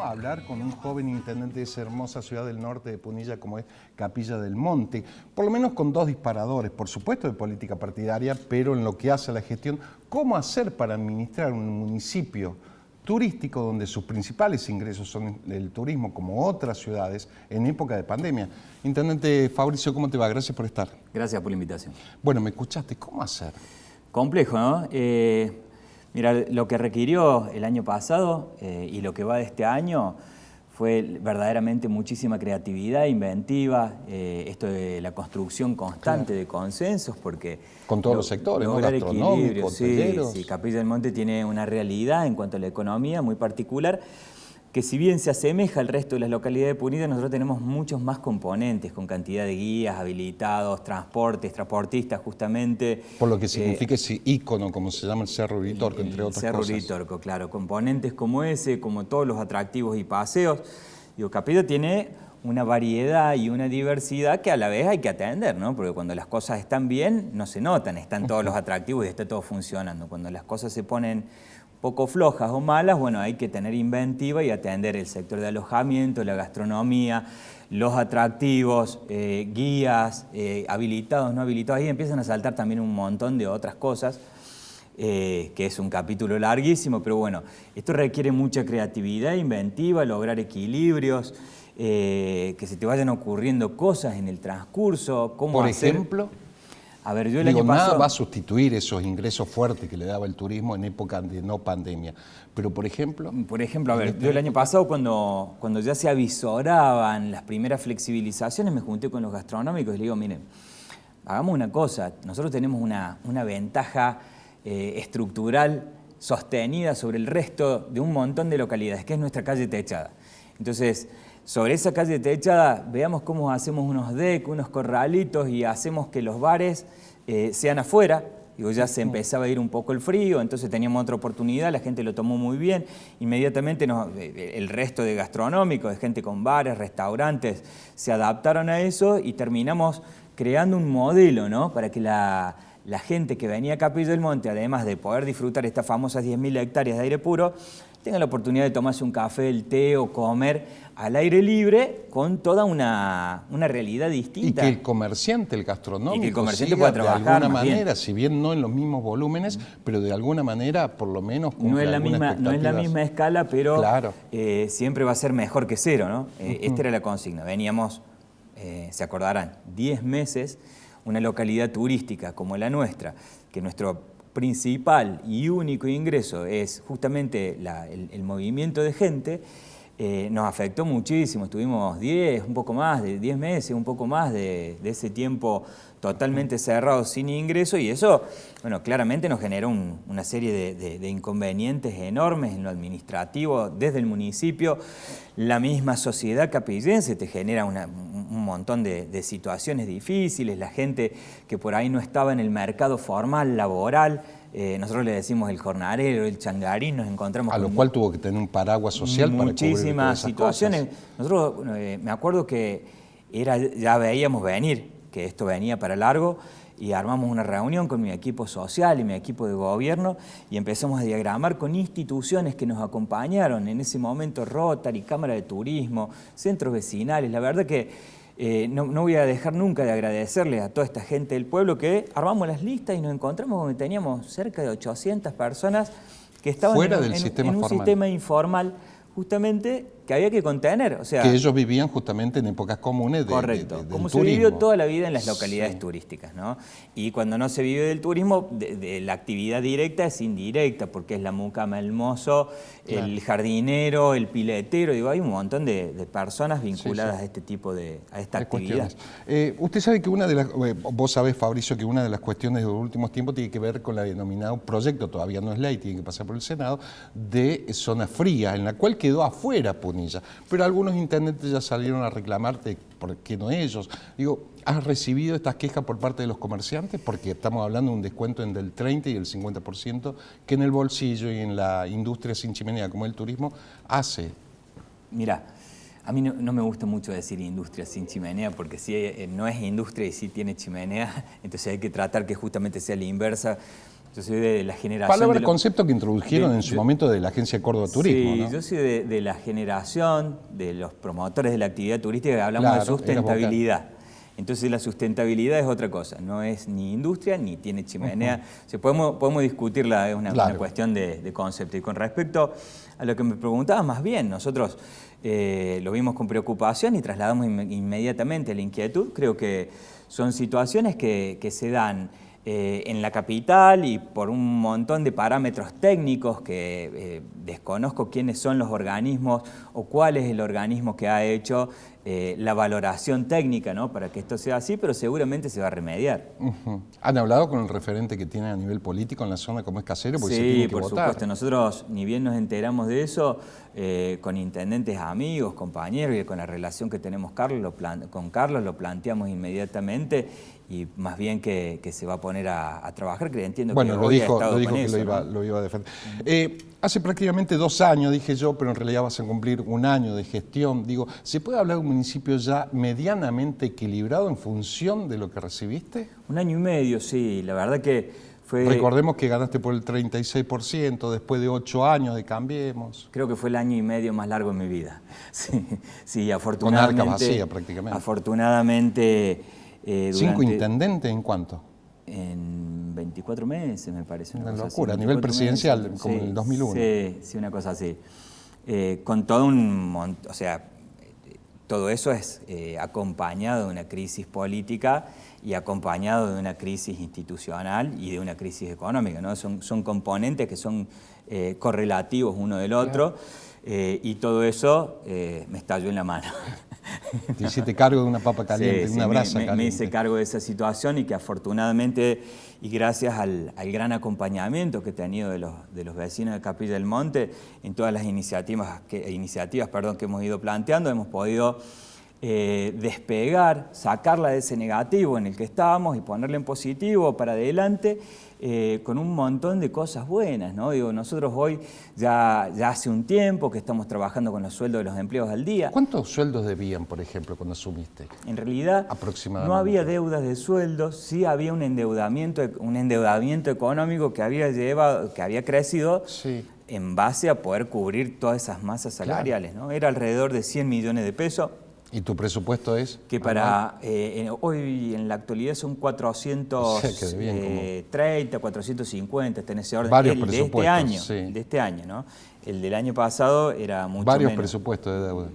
a hablar con un joven intendente de esa hermosa ciudad del norte de Punilla como es Capilla del Monte, por lo menos con dos disparadores, por supuesto de política partidaria, pero en lo que hace a la gestión, ¿cómo hacer para administrar un municipio turístico donde sus principales ingresos son el turismo, como otras ciudades, en época de pandemia? Intendente Fabricio, ¿cómo te va? Gracias por estar. Gracias por la invitación. Bueno, me escuchaste, ¿cómo hacer? Complejo, ¿no? Mira, lo que requirió el año pasado y lo que va de este año fue verdaderamente muchísima creatividad, inventiva, esto de la construcción constante de consensos, porque... Con todos los sectores, ¿no? Gastronómico, hoteleros. Sí, Capilla del Monte tiene una realidad en cuanto a la economía muy particular, que si bien se asemeja al resto de las localidades de Punilla, nosotros tenemos muchos más componentes, con cantidad de guías, habilitados, transportistas justamente. Por lo que significa ese ícono, como se llama el Cerro Uritorco, entre otras Cerro cosas. Uritorco, claro, componentes como ese, como todos los atractivos y paseos. Digo, Capilla tiene una variedad y una diversidad que a la vez hay que atender, ¿no? Porque cuando las cosas están bien, no se notan, están todos los atractivos y está todo funcionando. Cuando las cosas se ponen poco flojas o malas, bueno, hay que tener inventiva y atender el sector de alojamiento, la gastronomía, los atractivos, guías, habilitados, no habilitados. Ahí empiezan a saltar también un montón de otras cosas, que es un capítulo larguísimo, pero bueno, esto requiere mucha creatividad, inventiva, lograr equilibrios, que se te vayan ocurriendo cosas en el transcurso. ¿Cómo Por hacer? ejemplo... A ver, yo el año pasado... Nada va a sustituir esos ingresos fuertes que le daba el turismo en época de no pandemia. Pero, por ejemplo... a ver, yo el año pasado cuando ya se avisoraban las primeras flexibilizaciones, me junté con los gastronómicos y le digo, miren, hagamos una cosa, nosotros tenemos una ventaja estructural sostenida sobre el resto de un montón de localidades, que es nuestra calle techada. Entonces, sobre esa calle techada, veamos cómo hacemos unos decks, unos corralitos y hacemos que los bares sean afuera. Digo, ya se empezaba a ir un poco el frío, entonces teníamos otra oportunidad, la gente lo tomó muy bien. Inmediatamente el resto de gastronómicos, de gente con bares, restaurantes, se adaptaron a eso y terminamos creando un modelo, ¿no? Para que la gente que venía a Capilla del Monte, además de poder disfrutar estas famosas 10.000 hectáreas de aire puro, tenga la oportunidad de tomarse un café, el té o comer al aire libre con toda una realidad distinta. Y que el comerciante, el gastronómico, y que el comerciante pueda trabajar de alguna manera, bien. Si bien no en los mismos volúmenes, pero de alguna manera, por lo menos, no es la misma escala, pero claro. Siempre va a ser mejor que cero, ¿no? Esta era la consigna. Veníamos, se acordarán, 10 meses, una localidad turística como la nuestra, que nuestro principal y único ingreso es justamente el movimiento de gente, nos afectó muchísimo. Estuvimos 10 meses, un poco más de ese tiempo totalmente cerrado, sin ingreso, y eso, bueno, claramente nos generó una serie de inconvenientes enormes en lo administrativo, desde el municipio. La misma sociedad capillense te genera un montón de situaciones difíciles, la gente que por ahí no estaba en el mercado formal, laboral, nosotros le decimos el jornalero, el changarín, nos encontramos a con... lo cual tuvo que tener un paraguas social para cubrir muchísimas situaciones. Cosas. Nosotros, me acuerdo que ya veíamos venir que esto venía para largo y armamos una reunión con mi equipo social y mi equipo de gobierno y empezamos a diagramar con instituciones que nos acompañaron en ese momento, Rotary, Cámara de Turismo, centros vecinales. La verdad que no voy a dejar nunca de agradecerle a toda esta gente del pueblo que armamos las listas y nos encontramos donde teníamos cerca de 800 personas que estaban fuera en un sistema informal justamente que había que contener. O sea, que ellos vivían justamente en épocas comunes correcto, del como turismo. Se vivió toda la vida en las localidades turísticas, ¿no? Y cuando no se vive del turismo, la actividad directa es indirecta, porque es la mucama, el mozo, claro, el jardinero, el piletero, digo, hay un montón de personas vinculadas a este tipo a esta actividad. Usted sabe que vos sabés, Fabricio, que una de las cuestiones de los últimos tiempos tiene que ver con la denominada proyecto, todavía no es ley, tiene que pasar por el Senado, de zona fría, en la cual quedó afuera Punilla. Pero algunos intendentes ya salieron a reclamarte, ¿por qué no ellos? Digo, ¿has recibido estas quejas por parte de los comerciantes? Porque estamos hablando de un descuento entre el 30 y el 50% que en el bolsillo y en la industria sin chimenea como el turismo hace. Mira, a mí no me gusta mucho decir industria sin chimenea, porque si no es industria y sí tiene chimenea, entonces hay que tratar que justamente sea la inversa. Yo soy de la generación... Palabra, concepto que introdujeron en su momento de la Agencia Córdoba Turismo, Sí, ¿no? yo soy de la generación de los promotores de la actividad turística que hablamos de sustentabilidad. Entonces la sustentabilidad es otra cosa, no es ni industria ni tiene chimenea. O sea, podemos discutirla, es una cuestión de concepto. Y con respecto a lo que me preguntabas, más bien, nosotros lo vimos con preocupación y trasladamos inmediatamente la inquietud. Creo que son situaciones que se dan en la capital y por un montón de parámetros técnicos que desconozco quiénes son los organismos o cuál es el organismo que ha hecho la valoración técnica, ¿no?, para que esto sea así, pero seguramente se va a remediar. ¿Han hablado con el referente que tienen a nivel político en la zona como es Casero? Porque se tienen que por votar. Supuesto. Nosotros, ni bien nos enteramos de eso, con intendentes amigos, compañeros y con la relación que tenemos con Carlos, lo planteamos inmediatamente y más bien que se va a poner a trabajar, que entiendo que hoy ha estado con eso, lo iba a defender. Hace prácticamente 2 años, dije yo, pero en realidad vas a cumplir 1 año de gestión. Digo, ¿se puede hablar de un municipio ya medianamente equilibrado en función de lo que recibiste? 1 año y medio, sí. La verdad que fue... Recordemos que ganaste por el 36%, después de 8 años de Cambiemos. Creo que fue el año y medio más largo de mi vida. Sí, afortunadamente... Con arca vacía prácticamente. Afortunadamente... 5 intendentes, ¿en cuánto? En 24 meses, me parece. Una locura, a nivel presidencial, como en el 2001. Sí, una cosa así. Con todo un montón, o sea, todo eso es acompañado de una crisis política y acompañado de una crisis institucional y de una crisis económica, ¿no? Son componentes que son correlativos uno del otro, y todo eso me estalló en la mano. Te hiciste cargo de una papa caliente, de una brasa caliente. Me hice cargo de esa situación y que afortunadamente, y gracias al gran acompañamiento que he tenido de los vecinos de Capilla del Monte, en todas las iniciativas que hemos ido planteando, hemos podido despegar, sacarla de ese negativo en el que estábamos y ponerla en positivo para adelante, con un montón de cosas buenas, ¿no? Digo, nosotros hoy ya hace un tiempo que estamos trabajando con los sueldos de los empleados al día. ¿Cuántos sueldos debían, por ejemplo, cuando asumiste? En realidad no había deudas de sueldos, sí había un endeudamiento económico que había crecido en base a poder cubrir todas esas masas salariales, ¿no? Era alrededor de 100 millones de pesos. ¿Y tu presupuesto es? Que para hoy en la actualidad son 430, 450, está en ese orden. Varios presupuestos, de este año, ¿no? El del año pasado era mucho Varios menos. Presupuestos de deuda.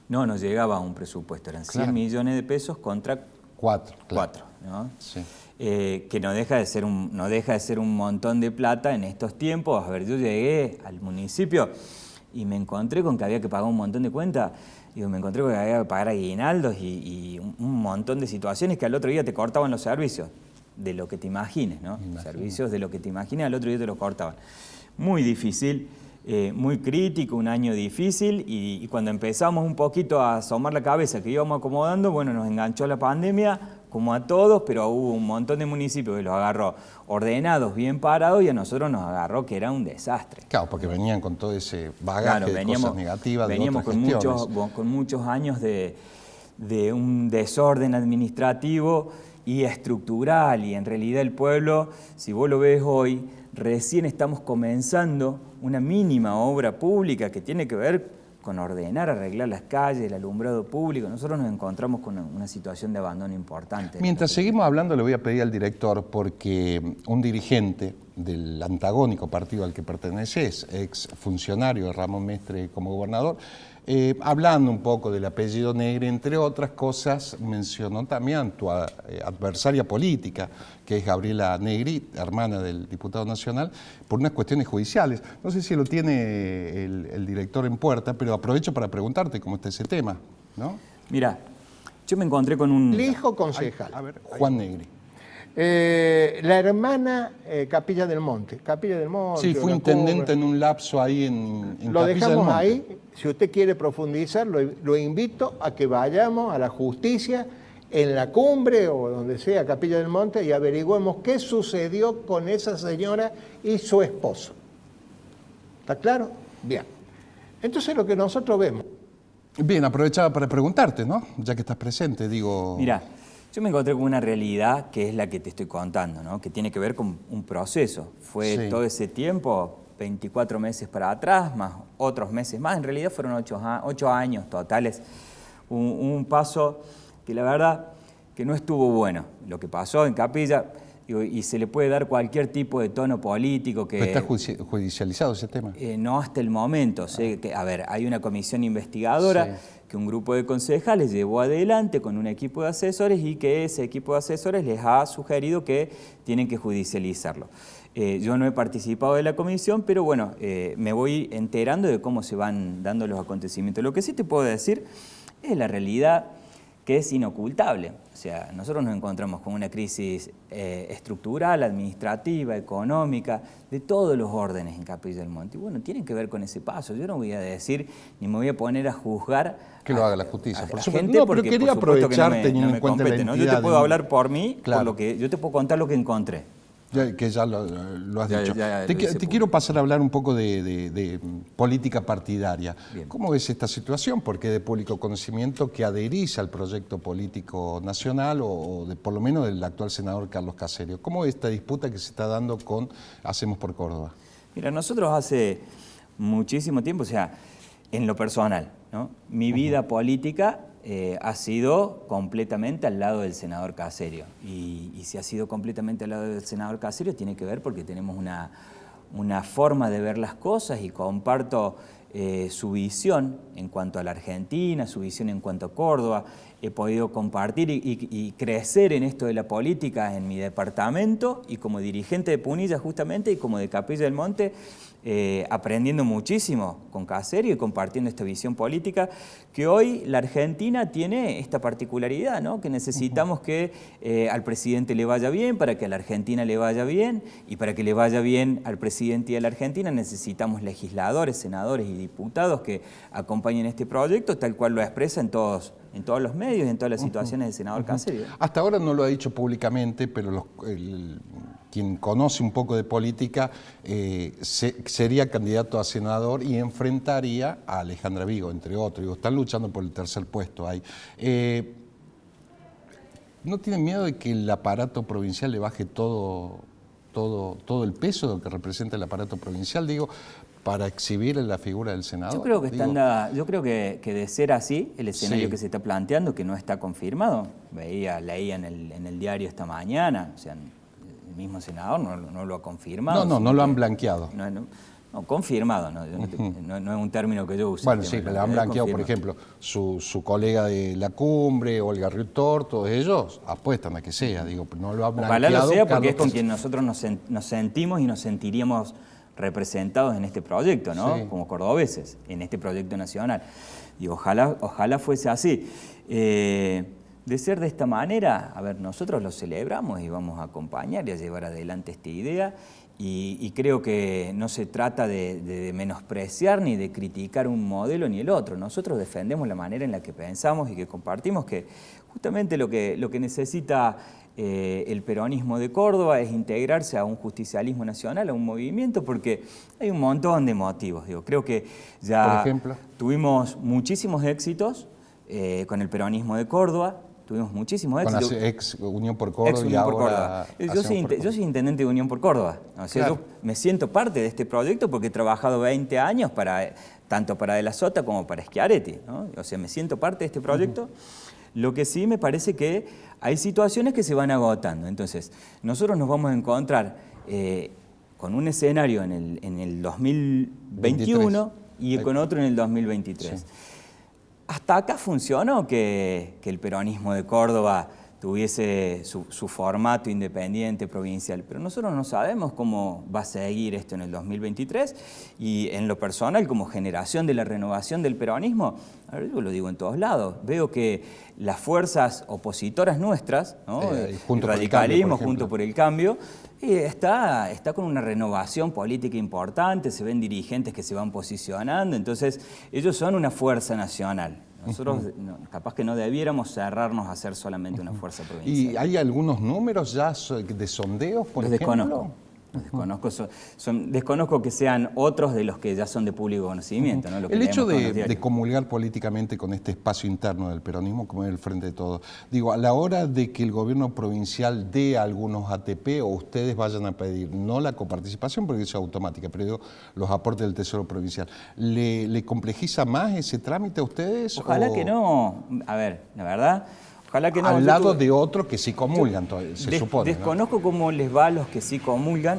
No nos llegaba a un presupuesto, eran 100 millones de pesos contra 4, ¿no? Sí. Que no deja de ser un montón de plata en estos tiempos. A ver, yo llegué al municipio y me encontré con que había que pagar un montón de cuentas. Me encontré con que había que pagar aguinaldos y un montón de situaciones que al otro día te cortaban los servicios, de lo que te imagines, ¿no? Servicios de lo que te imagines, al otro día te los cortaban. Muy difícil, muy crítico, un año difícil, y cuando empezamos un poquito a asomar la cabeza, que íbamos acomodando, bueno, nos enganchó la pandemia, como a todos, pero hubo un montón de municipios que los agarró ordenados, bien parados, y a nosotros nos agarró que era un desastre. Claro, porque venían con todo ese bagaje de cosas negativas de otras gestiones. Veníamos con muchos años de un desorden administrativo y estructural, y en realidad el pueblo, si vos lo ves hoy, recién estamos comenzando una mínima obra pública que tiene que ver con ordenar, arreglar las calles, el alumbrado público. Nosotros nos encontramos con una situación de abandono importante. Mientras seguimos hablando, le voy a pedir al director, porque un dirigente del antagónico partido al que perteneces, ex funcionario de Ramón Mestre como gobernador, hablando un poco del apellido Negri, entre otras cosas, mencionó también tu adversaria política, que es Gabriela Negri, hermana del diputado nacional, por unas cuestiones judiciales. No sé si lo tiene el director en puerta, pero aprovecho para preguntarte cómo está ese tema, ¿no? Mira, yo me encontré con un... El hijo concejal. Juan Negri. La hermana Capilla del Monte. Capilla del Monte. Sí, fue intendente en un lapso ahí en lo Capilla dejamos del Monte. ahí. Si usted quiere profundizar, lo invito a que vayamos a la justicia en la cumbre o donde sea, Capilla del Monte, y averigüemos qué sucedió con esa señora y su esposo. ¿Está claro? Bien. Entonces lo que nosotros vemos. Bien, aprovechaba para preguntarte, ¿no? Ya que estás presente, digo... Mira, Yo me encontré con una realidad que es la que te estoy contando, ¿no? Que tiene que ver con un proceso. Fue todo ese tiempo, 24 meses para atrás, más otros meses más. En realidad fueron 8 años totales. Un paso que la verdad que no estuvo bueno. Lo que pasó en Capilla, y se le puede dar cualquier tipo de tono político que... ¿Pero está judicializado ese tema? No hasta el momento. Sé que, a ver, hay una comisión investigadora que un grupo de concejales llevó adelante con un equipo de asesores y que ese equipo de asesores les ha sugerido que tienen que judicializarlo. Yo no he participado de la comisión, pero bueno, me voy enterando de cómo se van dando los acontecimientos. Lo que sí te puedo decir es la realidad que es inocultable. O sea, nosotros nos encontramos con una crisis estructural, administrativa, económica, de todos los órdenes en Capilla del Monte. Y bueno, tienen que ver con ese paso. Yo no voy a decir, ni me voy a poner a juzgar que lo haga la justicia, por supuesto. Gente, no, pero quería aprovechar teniendo en cuenta la entidad. Yo te puedo hablar por mí, claro. por lo que yo te puedo contar lo que encontré. Que ya lo has dicho. Te quiero pasar a hablar un poco de política partidaria. Bien. ¿Cómo ves esta situación? Porque es de público conocimiento que adherís al proyecto político nacional o por lo menos del actual senador Carlos Caserio. ¿Cómo ves esta disputa que se está dando con Hacemos por Córdoba? Mira, nosotros hace muchísimo tiempo, o sea, en lo personal, ¿no? Mi vida política ha sido completamente al lado del senador Caserio. Y si ha sido completamente al lado del senador Caserio, tiene que ver porque tenemos una forma de ver las cosas y comparto su visión en cuanto a la Argentina, su visión en cuanto a Córdoba. He podido compartir y crecer en esto de la política en mi departamento y como dirigente de Punilla justamente y como de Capilla del Monte, aprendiendo muchísimo con Caserio y compartiendo esta visión política que hoy la Argentina tiene esta particularidad, ¿no? Que necesitamos que al presidente le vaya bien para que a la Argentina le vaya bien y para que le vaya bien al presidente y a la Argentina necesitamos legisladores, senadores y diputados que acompañen este proyecto tal cual lo expresa en todos los medios y en todas las situaciones del senador Caserio. Hasta ahora no lo ha dicho públicamente, pero quien conoce un poco de política sería candidato a senador y enfrentaría a Alejandra Vigo, entre otros. Digo, están luchando por el tercer puesto ahí. ¿No tienen miedo de que el aparato provincial le baje todo el peso de lo que representa el aparato provincial? Digo, para exhibir la figura del senador. Yo creo que de ser así, el escenario que se está planteando, que no está confirmado, leía en el diario esta mañana, o sea, el mismo senador no lo ha confirmado. No lo han blanqueado. No, confirmado, no es un término que yo use. Bueno, sí, pero lo han blanqueado, por ejemplo, su colega de la cumbre, Olga Ritor, todos ellos apuestan a que sea, digo, no lo han blanqueado. Ojalá lo sea porque es con quien nosotros nos sentimos y nos sentiríamos representados en este proyecto, ¿no? Sí. Como cordobeses, en este proyecto nacional. Y ojalá fuese así. De ser de esta manera, a ver, nosotros lo celebramos y vamos a acompañar y a llevar adelante esta idea. Y creo que no se trata de menospreciar ni de criticar un modelo ni el otro. Nosotros defendemos la manera en la que pensamos y que compartimos que justamente lo que necesita el peronismo de Córdoba es integrarse a un justicialismo nacional, a un movimiento, porque hay un montón de motivos. Digo, creo que ya tuvimos muchísimos éxitos con el peronismo de Córdoba. Tuvimos muchísimos éxitos. Con la ex Unión por Córdoba y ahora... Yo soy intendente de Unión por Córdoba. O sea, claro. Yo me siento parte de este proyecto porque he trabajado 20 años tanto para De la Sota como para Schiaretti, ¿no? O sea, me siento parte de este proyecto. Lo que sí me parece que hay situaciones que se van agotando. Entonces, nosotros nos vamos a encontrar con un escenario en el 2021 y con otro en el 2023. Sí. Hasta acá funcionó que el peronismo de Córdoba tuviese su formato independiente, provincial, pero nosotros no sabemos cómo va a seguir esto en el 2023 y en lo personal, como generación de la renovación del peronismo, a ver, yo lo digo en todos lados, veo que las fuerzas opositoras nuestras, ¿no? El radicalismo, Junto por el Cambio, está con una renovación política importante, se ven dirigentes que se van posicionando, entonces ellos son una fuerza nacional. Nosotros capaz que no debiéramos cerrarnos a ser solamente una fuerza provincial. ¿Y hay algunos números ya de sondeos, por ejemplo? Desconozco. Desconozco que sean otros de los que ya son de público conocimiento. ¿No? El hecho de comulgar políticamente con este espacio interno del peronismo, como es el Frente de Todos, digo, a la hora de que el gobierno provincial dé algunos ATP o ustedes vayan a pedir, no la coparticipación porque eso es automática, pero digo, los aportes del Tesoro Provincial, ¿le complejiza más ese trámite a ustedes? Ojalá que no. A ver, la verdad... Ojalá que no. Al lado de otros que sí comulgan, se supone. Desconozco, ¿no?, cómo les va a los que sí comulgan.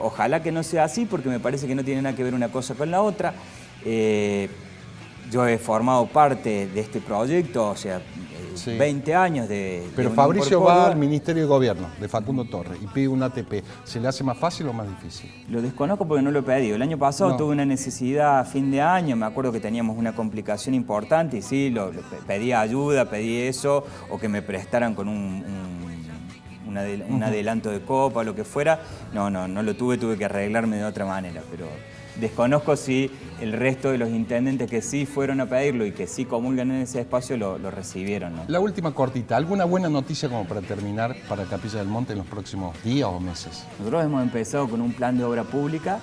Ojalá que no sea así, porque me parece que no tiene nada que ver una cosa con la otra. Yo he formado parte de este proyecto, o sea, 20 años de... Pero de Fabricio va al Ministerio de Gobierno de Facundo Torres y pide un ATP. ¿Se le hace más fácil o más difícil? Lo desconozco porque no lo he pedido. El año pasado tuve una necesidad a fin de año, me acuerdo que teníamos una complicación importante y sí, pedí ayuda, pedí eso, o que me prestaran con un adelanto de copa, lo que fuera. No lo tuve que arreglarme de otra manera, pero... Desconozco si el resto de los intendentes que sí fueron a pedirlo y que sí comulgan en ese espacio lo recibieron, ¿no? La última cortita, ¿alguna buena noticia como para terminar para Capilla del Monte en los próximos días o meses? Nosotros hemos empezado con un plan de obra pública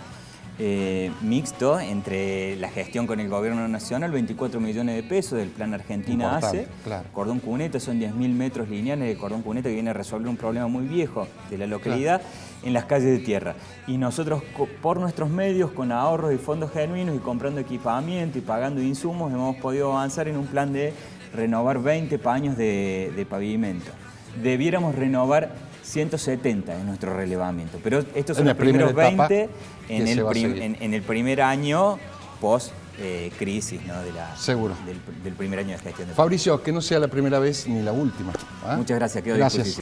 mixto entre la gestión con el gobierno nacional, 24 millones de pesos del plan Argentina ACE, claro. Cordón Cuneta, son 10.000 metros lineales de cordón cuneta que viene a resolver un problema muy viejo de la localidad, en las calles de tierra. Y nosotros, por nuestros medios, con ahorros y fondos genuinos y comprando equipamiento y pagando insumos, hemos podido avanzar en un plan de renovar 20 paños de pavimento. Debiéramos renovar 170 en nuestro relevamiento, pero estos son los primeros 20 en el primer año post crisis, ¿no?, Seguro. del primer año de gestión. Fabricio, que no sea la primera vez ni la última. Muchas gracias, quedo a disposición.